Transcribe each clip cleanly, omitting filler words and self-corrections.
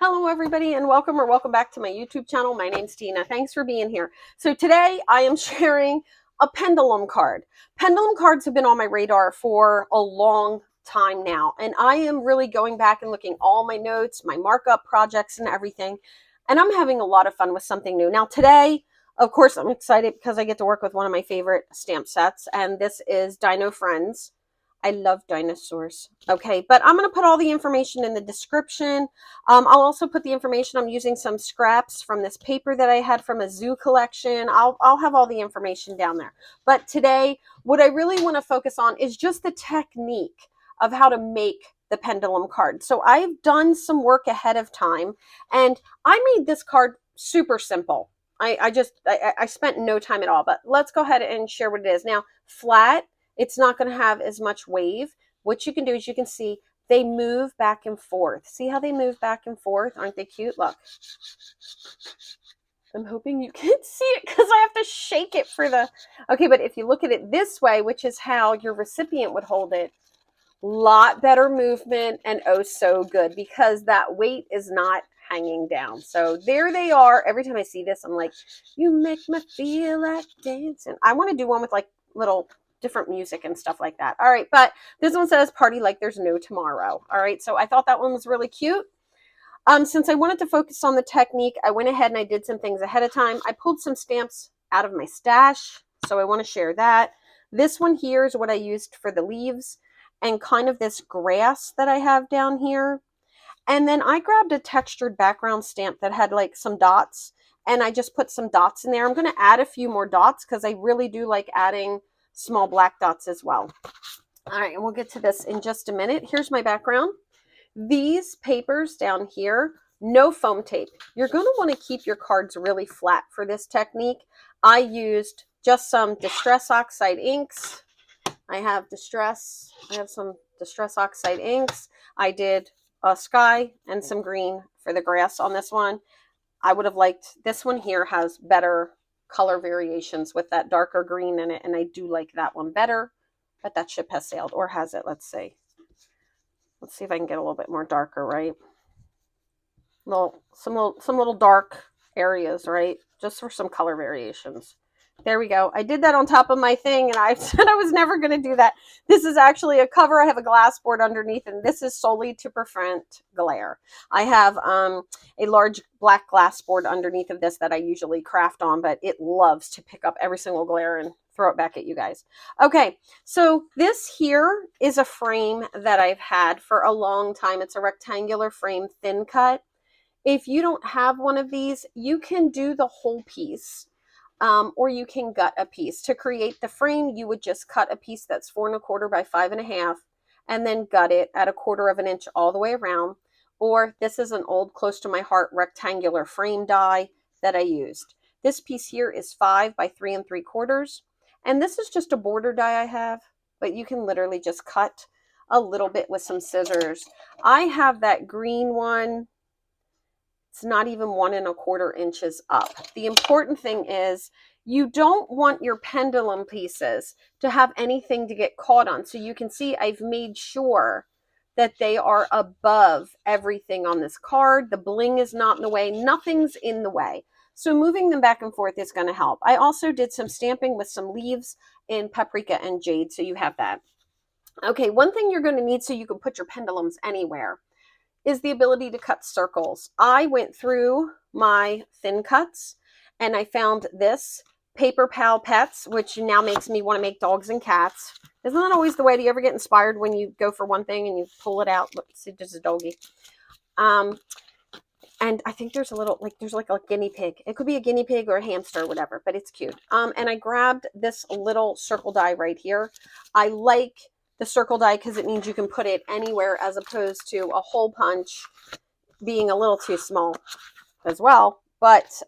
Hello everybody and welcome back to my YouTube channel. My name's Tina. Thanks for being here. So today I am sharing a pendulum card. Pendulum cards have been on my radar for a long time now, and I am really going back and looking all my notes, my markup projects and everything, and I'm having a lot of fun with something new. Now today, of course, I'm excited because I get to work with one of my favorite stamp sets, and this is Dino Friends. I love dinosaurs. Okay, but I'm going to put all the information in the description. I'll also put the information. I'm using some scraps from this paper that I had from a zoo collection. I'll have all the information down there. But today, what I really want to focus on is just the technique of how to make the pendulum card. So I've done some work ahead of time, and I made this card super simple. I spent no time at all, but let's go ahead and share what it is. Now, flat, it's not going to have as much wave. What you can do is you can see they move back and forth. See how they move back and forth? Aren't they cute? Look. I'm hoping you can see it because I have to shake it for the... Okay, but if you look at it this way, which is how your recipient would hold it, lot better movement and oh so good because that weight is not hanging down. So there they are. Every time I see this, I'm like, you make me feel like dancing. I want to do one with like little different music and stuff like that. All right, but this one says party like there's no tomorrow. All right, so I thought that one was really cute. Since I wanted to focus on the technique, I went ahead and I did some things ahead of time. I pulled some stamps out of my stash, so I want to share that. This one here is what I used for the leaves and kind of this grass that I have down here. And then I grabbed a textured background stamp that had like some dots, and I just put some dots in there. I'm going to add a few more dots because I really do like adding small black dots as well. All right, and we'll get to this in just a minute. Here's my background. These papers down here, no foam tape. You're going to want to keep your cards really flat for this technique. I used just some Distress Oxide inks. I have some Distress Oxide inks. I did a sky and some green for the grass on this one. I would have liked, this one here has better color variations with that darker green in it, and I do like that one better, but that ship has sailed, or has it? Let's see. Let's see if I can get a little bit more darker, right? Some little dark areas, right? Just for some color variations. There we go. I did that on top of my thing, and I said I was never going to do that. This is actually a cover. I have a glass board underneath, and this is solely to prevent glare. I have a large black glass board underneath of this that I usually craft on, but it loves to pick up every single glare and throw it back at you guys. Okay, so this here is a frame that I've had for a long time. It's a rectangular frame, thin cut. If you don't have one of these, you can do the whole piece. Or you can gut a piece. To create the frame, you would just cut a piece that's 4 1/4 by 5 1/2 and then gut it at 1/4 of an inch all the way around. Or this is an old, close to my heart rectangular frame die that I used. This piece here is 5 by 3 3/4. And this is just a border die I have, but you can literally just cut a little bit with some scissors. I have that green one. It's not even 1 1/4 inches up. The important thing is you don't want your pendulum pieces to have anything to get caught on. So you can see I've made sure that they are above everything on this card. The bling is not in the way. Nothing's in the way. So moving them back and forth is going to help. I also did some stamping with some leaves in paprika and jade, so you have that. Okay, one thing you're going to need so you can put your pendulums anywhere is the ability to cut circles. I went through my thin cuts and I found this Paper Pal Pets, which now makes me want to make dogs and cats. Isn't that always the way? Do you ever get inspired when you go for one thing and you pull it out? Let's see, there's a doggy. And I think there's there's like a guinea pig. It could be a guinea pig or a hamster or whatever, but it's cute. And I grabbed this little circle die right here. I like the circle die because it means you can put it anywhere as opposed to a hole punch being a little too small as well. But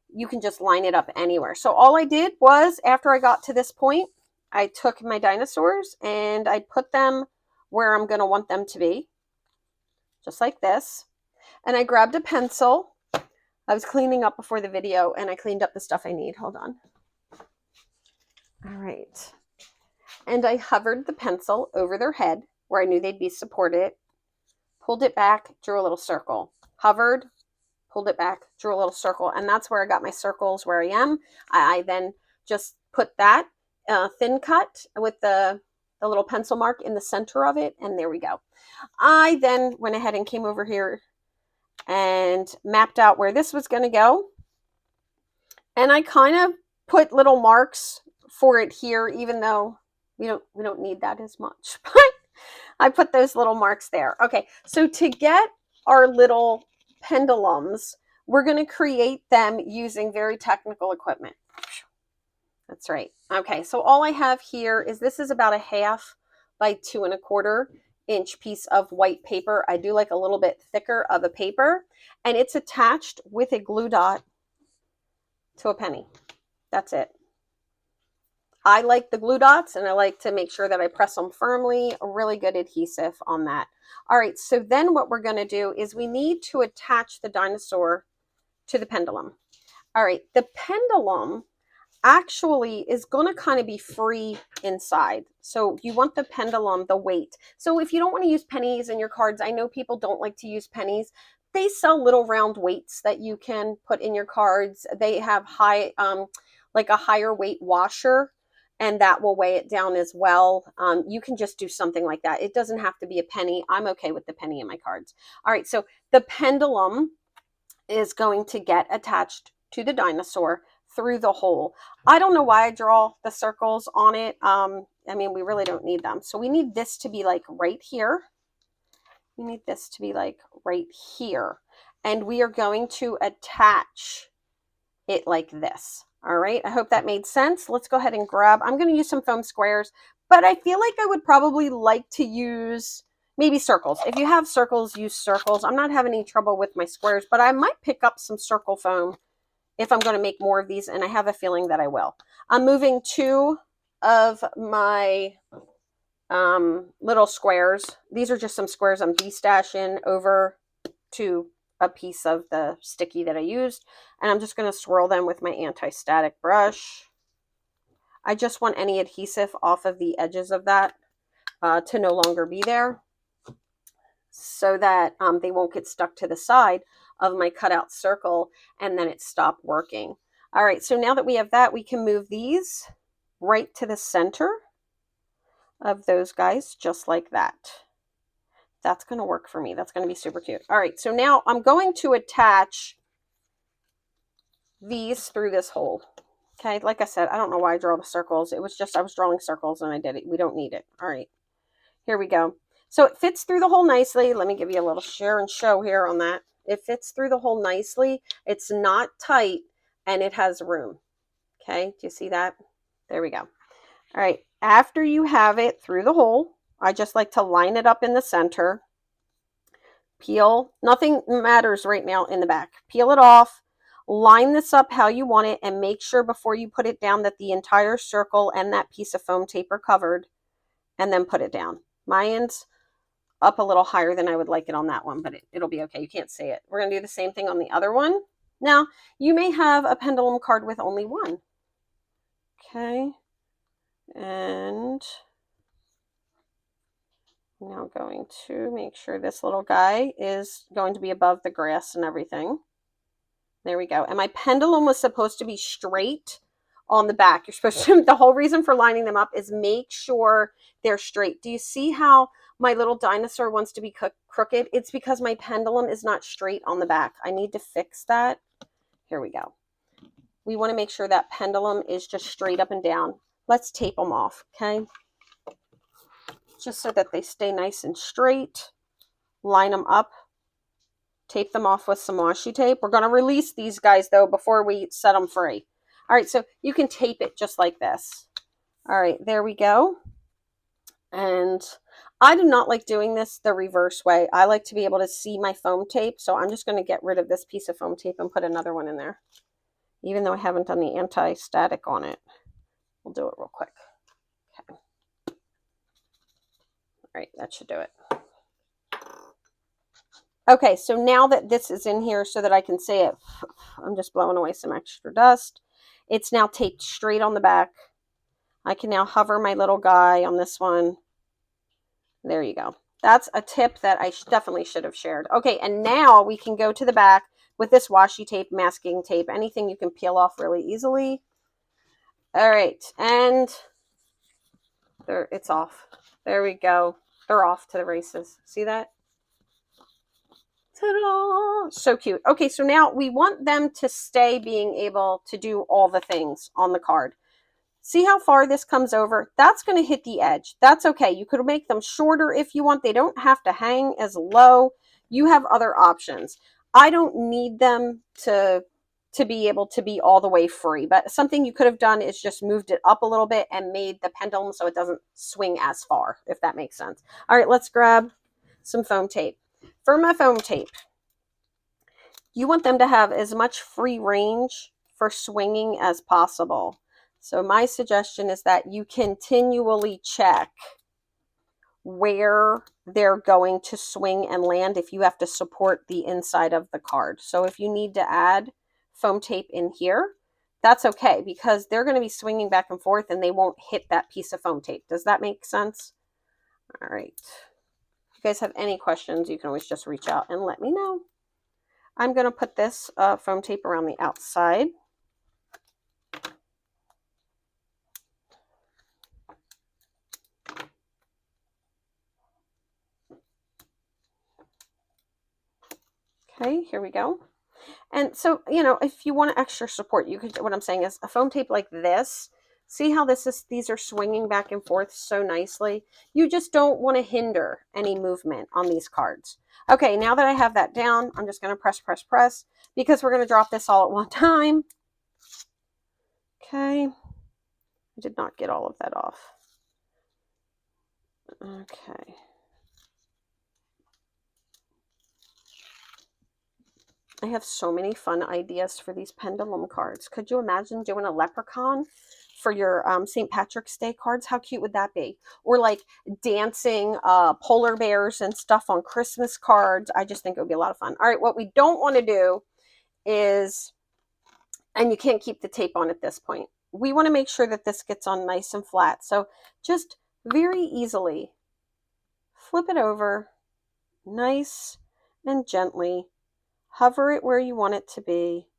you can just line it up anywhere. So all I did was, after I got to this point, I took my dinosaurs and I put them where I'm going to want them to be, just like this. And I grabbed a pencil. I was cleaning up before the video and I cleaned up the stuff I need. Hold on. All right. And I hovered the pencil over their head where I knew they'd be supported, pulled it back, drew a little circle, hovered, pulled it back, drew a little circle, and that's where I got my circles where I am. I then just put that thin cut with the little pencil mark in the center of it, and there we go. I then went ahead and came over here and mapped out where this was going to go, and I kind of put little marks for it here, even though we don't need that as much, but I put those little marks there. Okay, so to get our little pendulums, we're going to create them using very technical equipment. That's right. Okay, so all I have here is, this is about a 1/2 by 2 1/4 inch piece of white paper. I do like a little bit thicker of a paper, and it's attached with a glue dot to a penny. That's it. I like the glue dots, and I like to make sure that I press them firmly. A really good adhesive on that. All right, so then what we're going to do is we need to attach the dinosaur to the pendulum. All right, the pendulum actually is going to kind of be free inside. So you want the pendulum, the weight. So if you don't want to use pennies in your cards, I know people don't like to use pennies. They sell little round weights that you can put in your cards. They have like a higher weight washer, and that will weigh it down as well. You can just do something like that. It doesn't have to be a penny. I'm okay with the penny in my cards. All right, so the pendulum is going to get attached to the dinosaur through the hole. I don't know why I draw the circles on it. I mean, we really don't need them. So we need this to be like right here. We need this to be like right here. And we are going to attach it like this. All right, I hope that made sense. Let's go ahead and grab, I'm going to use some foam squares, but I feel like I would probably like to use maybe circles. If you have circles, use circles. I'm not having any trouble with my squares, but I might pick up some circle foam if I'm going to make more of these, and I have a feeling that I will. I'm moving 2 of my little squares. These are just some squares I'm destashing over to a piece of the sticky that I used, and I'm just going to swirl them with my anti-static brush. I just want any adhesive off of the edges of that to no longer be there, so that they won't get stuck to the side of my cutout circle and then it stopped working. All right, so now that we have that, we can move these right to the center of those guys, just like that. That's going to work for me. That's going to be super cute. All right, so now I'm going to attach these through this hole. Okay, like I said, I don't know why I draw the circles. It was just I was drawing circles and I did it. We don't need it. All right, here we go. So it fits through the hole nicely. Let me give you a little share and show here on that. It fits through the hole nicely. It's not tight, and it has room. Okay, do you see that? There we go. All right, after you have it through the hole, I just like to line it up in the center. Peel, nothing matters right now in the back. Peel it off, line this up how you want it, and make sure before you put it down that the entire circle and that piece of foam tape are covered, and then put it down. Mine's up a little higher than I would like it on that one, but it'll be okay. You can't see it. We're going to do the same thing on the other one. Now, you may have a pendulum card with only one. Okay. And I'm now going to make sure this little guy is going to be above the grass and everything. There we go. And my pendulum was supposed to be straight on the back. You're supposed to, the whole reason for lining them up is make sure they're straight. Do you see how my little dinosaur wants to be crooked? It's because my pendulum is not straight on the back. I need to fix that. Here we go. We want to make sure that pendulum is just straight up and down. Let's tape them off, okay? Just so that they stay nice and straight. Line them up. Tape them off with some washi tape. We're going to release these guys, though, before we set them free. All right, so you can tape it just like this. All right, there we go. And I do not like doing this the reverse way. I like to be able to see my foam tape, so I'm just going to get rid of this piece of foam tape and put another one in there, even though I haven't done the anti-static on it. We'll do it real quick. Okay. All right, that should do it. Okay, so now that this is in here so that I can see it, I'm just blowing away some extra dust. It's now taped straight on the back. I can now hover my little guy on this one. There you go. That's a tip that I definitely should have shared. Okay, and now we can go to the back with this washi tape, masking tape, anything you can peel off really easily. All right, and there, it's off. There we go. They're off to the races. See that? Ta-da! So cute. Okay, so now we want them to stay being able to do all the things on the card. See how far this comes over? That's going to hit the edge. That's okay. You could make them shorter if you want. They don't have to hang as low. You have other options. I don't need them to be able to be all the way free, but something you could have done is just moved it up a little bit and made the pendulum so it doesn't swing as far, if that makes sense. All right, let's grab some foam tape. For my foam tape, you want them to have as much free range for swinging as possible. So my suggestion is that you continually check where they're going to swing and land if you have to support the inside of the card. So if you need to add foam tape in here, that's okay, because they're going to be swinging back and forth and they won't hit that piece of foam tape. Does that make sense? All right. If you guys have any questions, you can always just reach out and let me know. I'm going to put this foam tape around the outside. Okay, here we go. And so, you know, if you want extra support, you could, what I'm saying is a foam tape like this. See how these are swinging back and forth so nicely? You just don't want to hinder any movement on these cards. Okay, now that I have that down, I'm just going to press, press, press, because we're going to drop this all at one time. Okay. I did not get all of that off. Okay. I have so many fun ideas for these pendulum cards. Could you imagine doing a leprechaun for your St. Patrick's Day cards? How cute would that be? Or like dancing polar bears and stuff on Christmas cards. I just think it would be a lot of fun. All right, what we don't want to do is, and you can't keep the tape on at this point, we want to make sure that this gets on nice and flat. So just very easily flip it over, nice and gently. Hover it where you want it to be,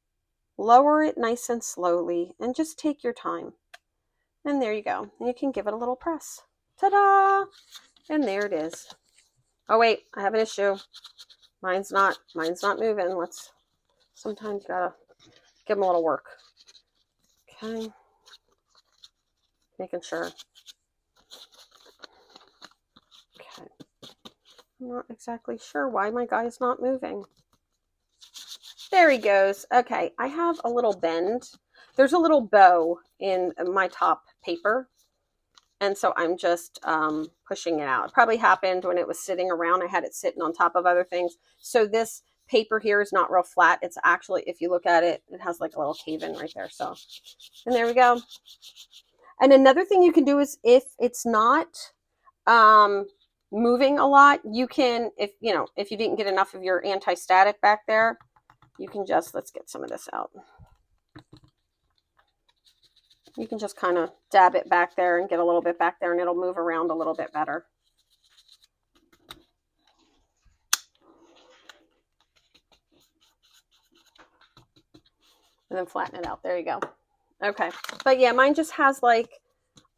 lower it nice and slowly, and just take your time. And there you go. And you can give it a little press. Ta-da! And there it is. Oh wait, I have an issue. Mine's not moving. Sometimes you gotta give them a little work. Okay. Making sure. Okay. I'm not exactly sure why my guy's not moving. There he goes. Okay, I have a little bend. There's a little bow in my top paper, and so I'm just pushing it out. It probably happened when it was sitting around. I had it sitting on top of other things. So this paper here is not real flat. It's actually, if you look at it, it has like a little cave in right there. So, and there we go. And another thing you can do is if it's not moving a lot, you can, if you didn't get enough of your anti-static back there, you can just, let's get some of this out. You can just kind of dab it back there and get a little bit back there, and it'll move around a little bit better. And then flatten it out. There you go. Okay. But yeah, mine just has like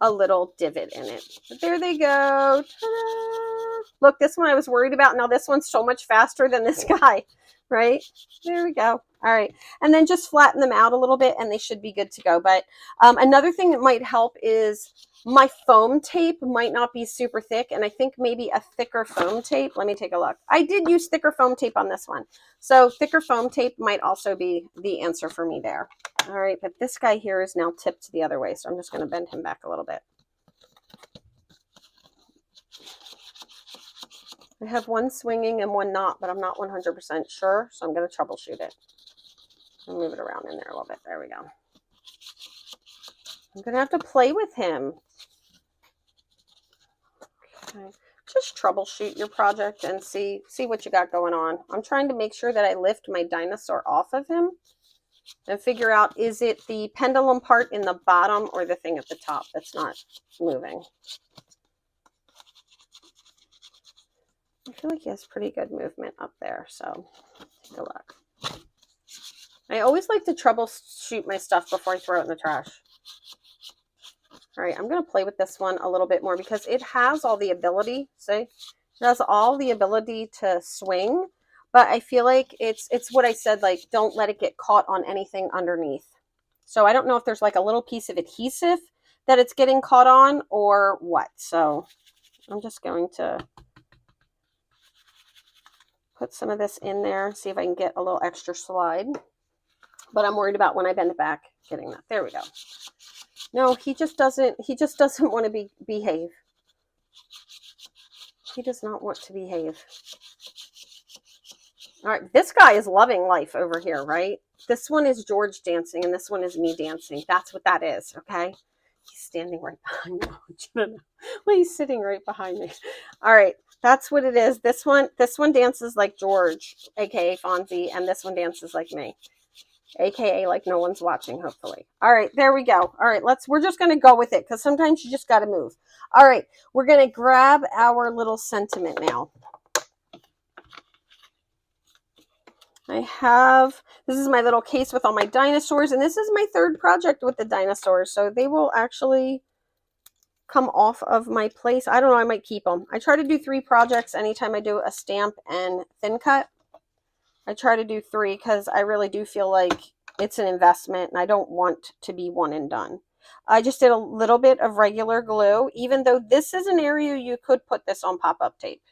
a little divot in it. But there they go. Ta-da! Look, this one I was worried about. Now this one's so much faster than this guy. Right? There we go. All right. And then just flatten them out a little bit and they should be good to go. But another thing that might help is my foam tape might not be super thick. And I think maybe a thicker foam tape. Let me take a look. I did use thicker foam tape on this one. So thicker foam tape might also be the answer for me there. All right. But this guy here is now tipped the other way. So I'm just going to bend him back a little bit. I have one swinging and one not, but I'm not 100% sure, so I'm going to troubleshoot it. And move it around in there a little bit. There we go. I'm going to have to play with him. Okay. Just troubleshoot your project and see what you got going on. I'm trying to make sure that I lift my dinosaur off of him and figure out, is it the pendulum part in the bottom or the thing at the top that's not moving? I feel like he has pretty good movement up there, so take a look. I always like to troubleshoot my stuff before I throw it in the trash. All right, I'm going to play with this one a little bit more because it has all the ability, see? It has all the ability to swing, but I feel like it's what I said, like, don't let it get caught on anything underneath. So I don't know if there's like a little piece of adhesive that it's getting caught on or what. So I'm just going to put some of this in there, see if I can get a little extra slide. But I'm worried about when I bend it back, getting that. There we go. No, he just doesn't want to behave. He does not want to behave. All right, this guy is loving life over here, right? This one is George dancing, and this one is me dancing. That's what that is, okay? He's standing right behind me. Well, he's sitting right behind me. All right, that's what it is. This one dances like George, aka Fonzie, and this one dances like me, aka like no one's watching, hopefully. All right, there we go. All right, we're just going to go with it because sometimes you just got to move. All right, we're going to grab our little sentiment now. This is my little case with all my dinosaurs, and this is my third project with the dinosaurs, so they will actually come off of my place. I don't know, I might keep them. I try to do 3 projects anytime I do a stamp and thin cut. I try to do 3 because I really do feel like it's an investment, and I don't want to be one and done. I just did a little bit of regular glue, even though this is an area you could put this on pop-up tape.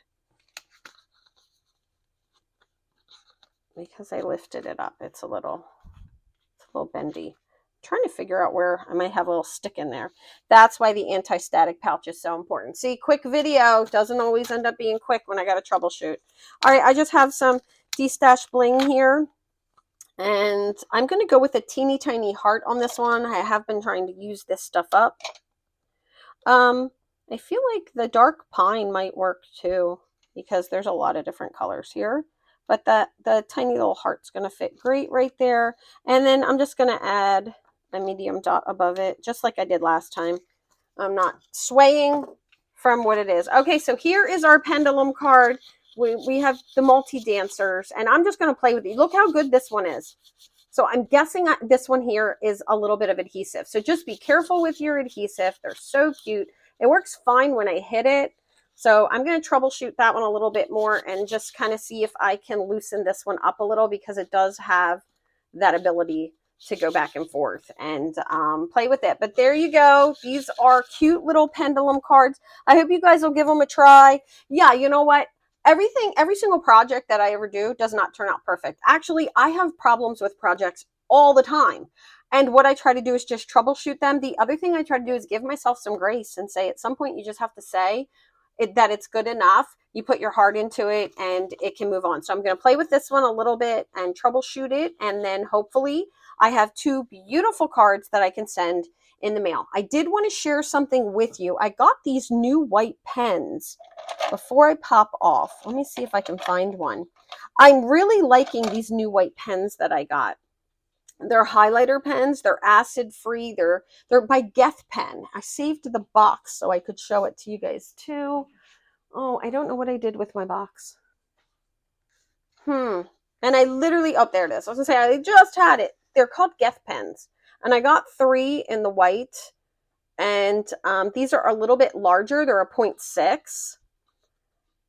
Because I lifted it up, it's a little bendy. I'm trying to figure out where I might have a little stick in there. That's why the anti-static pouch is so important. See, quick video doesn't always end up being quick when I got to troubleshoot. All right, I just have some D-Stash bling here, and I'm going to go with a teeny tiny heart on this one. I have been trying to use this stuff up. I feel like the dark pine might work too, because there's a lot of different colors here. But the tiny little heart's going to fit great right there. And then I'm just going to add a medium dot above it, just like I did last time. I'm not swaying from what it is. Okay, so here is our pendulum card. We have the multi-dancers, and I'm just going to play with it. Look how good this one is. So I'm guessing this one here is a little bit of adhesive. So just be careful with your adhesive. They're so cute. It works fine when I hit it. So I'm going to troubleshoot that one a little bit more and just kind of see if I can loosen this one up a little, because it does have that ability to go back and forth and play with it. But there you go. These are cute little pendulum cards. I hope you guys will give them a try. Yeah, you know what? Every single project that I ever do does not turn out perfect. Actually, I have problems with projects all the time. And what I try to do is just troubleshoot them. The other thing I try to do is give myself some grace and say at some point you just have to say that it's good enough. You put your heart into it and it can move on. So I'm going to play with this one a little bit and troubleshoot it. And then hopefully I have 2 beautiful cards that I can send in the mail. I did want to share something with you. I got these new white pens before I pop off. Let me see if I can find one. I'm really liking these new white pens that I got. They're highlighter pens. They're acid free. They're by Geth Pen. I saved the box so I could show it to you guys too. Oh, I don't know what I did with my box. And I literally, oh, there it is. I was gonna say, I just had it. They're called Geth Pens. And I got 3 in the white. And these are a little bit larger. They're a 0.6.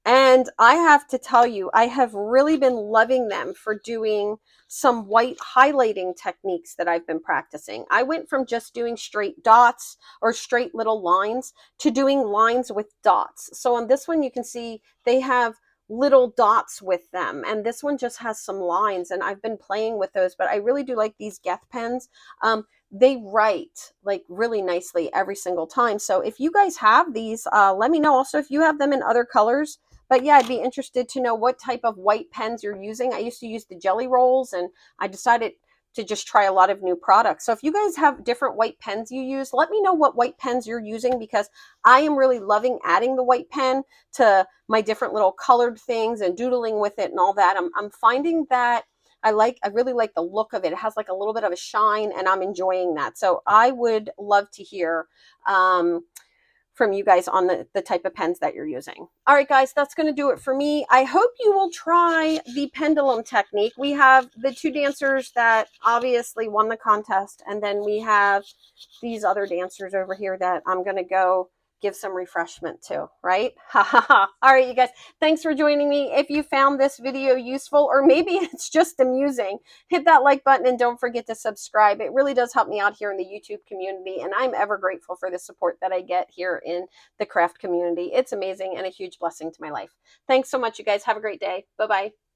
And I have to tell you, I have really been loving them for doing some white highlighting techniques that I've been practicing. I went from just doing straight dots or straight little lines to doing lines with dots. So on this one, you can see they have little dots with them, and this one just has some lines, and I've been playing with those, but I really do like these Geth pens. They write like really nicely every single time. So if you guys have these, let me know also if you have them in other colors. But yeah, I'd be interested to know what type of white pens you're using. I used to use the Jelly Rolls, and I decided to just try a lot of new products. So if you guys have different white pens you use, let me know what white pens you're using, because I am really loving adding the white pen to my different little colored things and doodling with it and all that. I'm finding that I really like the look of it. It has like a little bit of a shine, and I'm enjoying that. So I would love to hear from you guys on the type of pens that you're using. All right, guys, that's going to do it for me. I hope you will try the pendulum technique. We have the 2 dancers that obviously won the contest, and then we have these other dancers over here that I'm going to go give some refreshment to, right? Ha ha ha. All right, you guys, thanks for joining me. If you found this video useful, or maybe it's just amusing, hit that like button and don't forget to subscribe. It really does help me out here in the YouTube community, and I'm ever grateful for the support that I get here in the craft community. It's amazing and a huge blessing to my life. Thanks so much, you guys. Have a great day. Bye-bye.